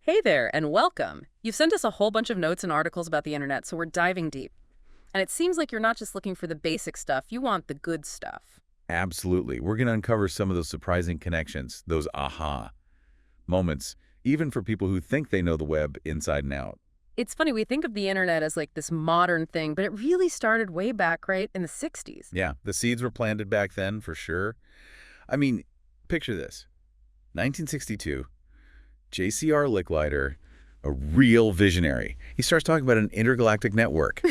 Hey there, and welcome. You've sent us a whole bunch of notes and articles about the internet, so we're diving deep. And it seems like you're not just looking for the basic stuff, you want the good stuff. Absolutely. We're going to uncover some of those surprising connections, those aha moments, even for people who think they know the web inside and out. It's funny, we think of the internet as like this modern thing, but it really started way back, right, in the 60s. Yeah, the seeds were planted back then, for sure. I mean, picture this. 1962, J.C.R. Licklider, a real visionary. He starts talking about an intergalactic network.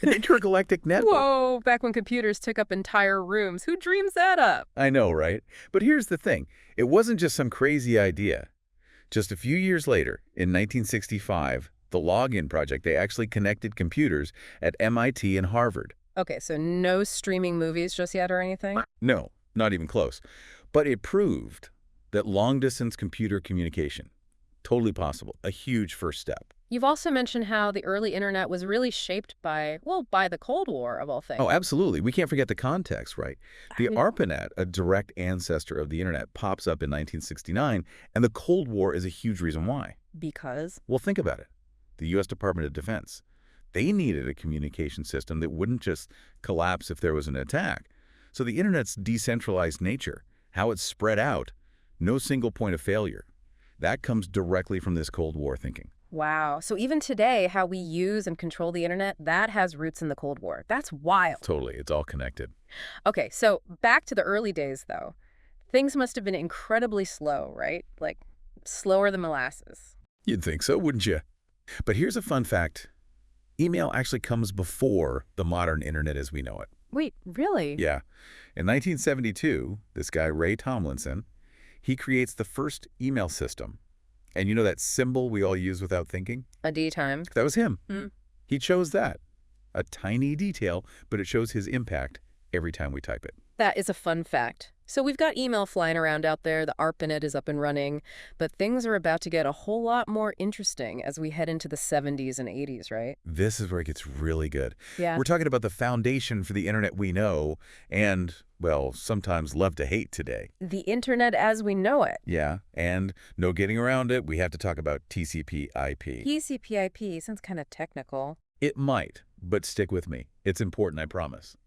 An intergalactic network. Whoa, back when computers took up entire rooms. Who dreams that up? I know, right? But here's the thing. It wasn't just some crazy idea. Just a few years later, in 1965, the Login Project, they actually connected computers at MIT and Harvard. Okay, so no streaming movies just yet or anything? No, not even close. But it proved that long-distance computer communication, totally possible, a huge first step. You've also mentioned how the early internet was really shaped by, well, by the Cold War, of all things. Oh, absolutely. We can't forget the context, right? The ARPANET, a direct ancestor of the internet, pops up in 1969, and the Cold War is a huge reason why. Because? Well, think about it. The U.S. Department of Defense, they needed a communication system that wouldn't just collapse if there was an attack. So the internet's decentralized nature, how it's spread out, no single point of failure, that comes directly from this Cold War thinking. Wow. So even today, how we use and control the internet, that has roots in the Cold War. That's wild. Totally. It's all connected. Okay, so back to the early days, though. Things must have been incredibly slow, right? Like, slower than molasses. You'd think so, wouldn't you? But here's a fun fact. Email actually comes before the modern internet as we know it. Wait, really? Yeah. In 1972, this guy, Ray Tomlinson, he creates the first email system. And you know that symbol we all use without thinking? A D time. That was him. Hmm. He chose that. A tiny detail, but it shows his impact every time we type it. That is a fun fact. So we've got email flying around out there, the ARPANET is up and running, but things are about to get a whole lot more interesting as we head into the 70s and 80s, right? This is where it gets really good. Yeah. We're talking about the foundation for the internet we know and, well, sometimes love to hate today. The internet as we know it. Yeah, and no getting around it, we have to talk about TCP/IP. TCP/IP sounds kind of technical. It might, but stick with me. It's important, I promise.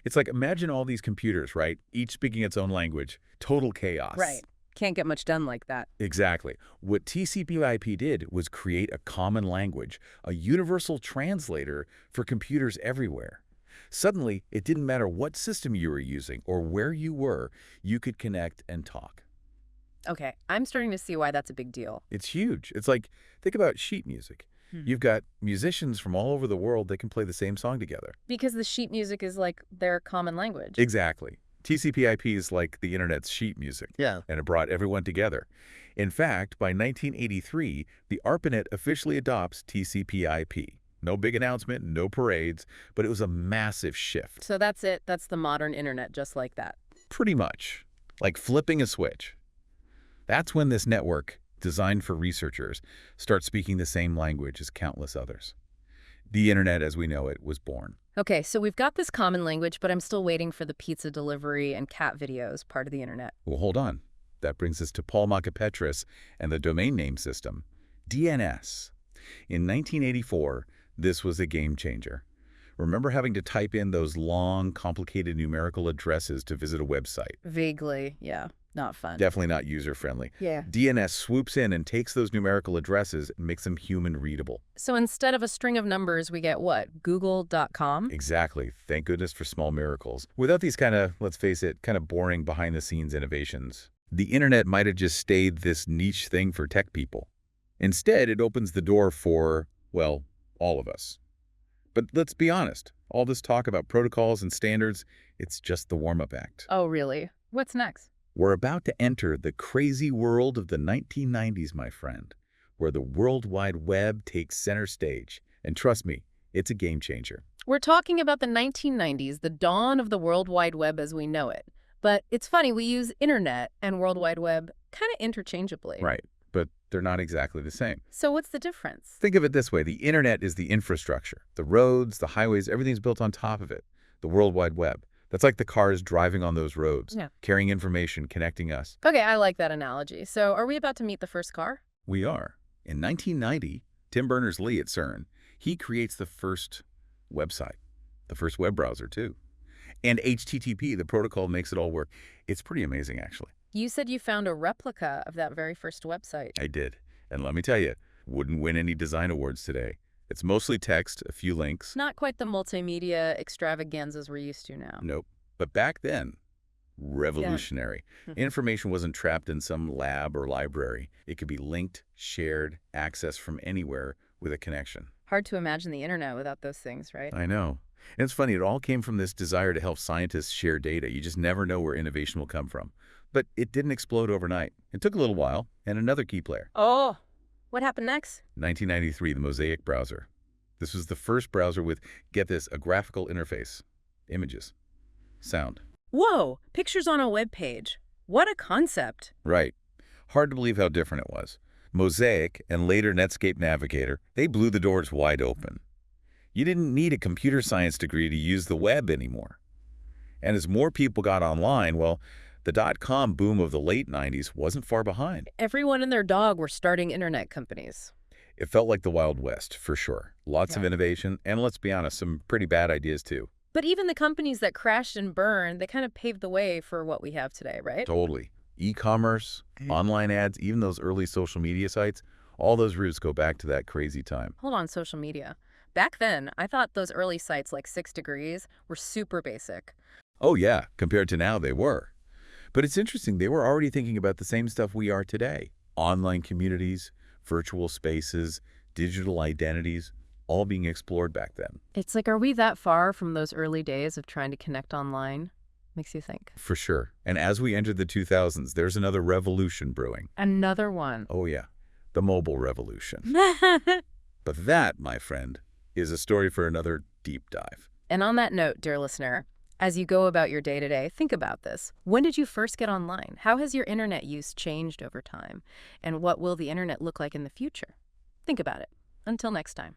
It's like, imagine all these computers, right? Each speaking its own language. Total chaos. Right. Can't get much done like that. Exactly. What TCP/IP did was create a common language, a universal translator for computers everywhere. Suddenly, it didn't matter what system you were using or where you were, you could connect and talk. Okay, I'm starting to see why that's a big deal. It's huge. It's like, think about sheet music. You've got musicians from all over the world that can play the same song together. Because the sheet music is like their common language. Exactly. TCP/IP is like the internet's sheet music. Yeah. And it brought everyone together. In fact, by 1983, the ARPANET officially adopts TCP/IP. No big announcement, no parades, but it was a massive shift. So that's it. That's the modern internet, just like that. Pretty much. Like flipping a switch. That's when this network, designed for researchers, starts speaking the same language as countless others. The internet as we know it was born. Okay, so we've got this common language, but I'm still waiting for the pizza delivery and cat videos part of the internet. Well, hold on. That brings us to Paul Macapetris and the domain name system, DNS. In 1984, this was a game changer. Remember having to type in those long, complicated numerical addresses to visit a website? Vaguely, yeah. Not fun. Definitely not user-friendly. Yeah. DNS swoops in and takes those numerical addresses and makes them human-readable. So instead of a string of numbers, we get what? Google.com? Exactly. Thank goodness for small miracles. Without these kind of, let's face it, kind of boring behind-the-scenes innovations, the internet might have just stayed this niche thing for tech people. Instead, it opens the door for, well, all of us. But let's be honest, all this talk about protocols and standards, it's just the warm-up act. Oh, really? What's next? We're about to enter the crazy world of the 1990s, my friend, where the World Wide Web takes center stage. And trust me, it's a game changer. We're talking about the 1990s, the dawn of the World Wide Web as we know it. But it's funny, we use internet and World Wide Web kind of interchangeably. Right, but they're not exactly the same. So what's the difference? Think of it this way. The internet is the infrastructure. The roads, the highways, everything's built on top of it. The World Wide Web. That's like the cars driving on those roads, carrying information, connecting us. Okay, I like that analogy. So are we about to meet the first car? We are. In 1990, Tim Berners-Lee at CERN, he creates the first website, the first web browser too. And HTTP, the protocol, makes it all work. It's pretty amazing, actually. You said you found a replica of that very first website. I did. And let me tell you, wouldn't win any design awards today. It's mostly text, a few links. Not quite the multimedia extravaganzas we're used to now. Nope. But back then, revolutionary. Yeah. Information wasn't trapped in some lab or library. It could be linked, shared, accessed from anywhere with a connection. Hard to imagine the internet without those things, right? I know. And it's funny, it all came from this desire to help scientists share data. You just never know where innovation will come from. But it didn't explode overnight. It took a little while, and another key player. Oh, what happened next? 1993, the Mosaic browser. This was the first browser with, get this, a graphical interface. Images. Sound. Whoa, pictures on a web page. What a concept. Right. Hard to believe how different it was. Mosaic and later Netscape Navigator, they blew the doors wide open. You didn't need a computer science degree to use the web anymore. And as more people got online, well, the dot-com boom of the late 90s wasn't far behind. Everyone and their dog were starting internet companies. It felt like the Wild West, for sure. Lots of Yeah. innovation, and let's be honest, some pretty bad ideas too. But even the companies that crashed and burned, they kind of paved the way for what we have today, right? Totally. E-commerce, online ads, even those early social media sites, all those roots go back to that crazy time. Hold on, social media. Back then, I thought those early sites like 6 Degrees were super basic. Oh yeah, compared to now they were. But it's interesting, they were already thinking about the same stuff we are today. Online communities, virtual spaces, digital identities, all being explored back then. It's like, are we that far from those early days of trying to connect online? Makes you think. For sure. And as we entered the 2000s, there's another revolution brewing. Another one. Oh yeah, the mobile revolution. But that, my friend, is a story for another deep dive. And on that note, dear listener, as you go about your day-to-day, think about this. When did you first get online? How has your internet use changed over time? And what will the internet look like in the future? Think about it. Until next time.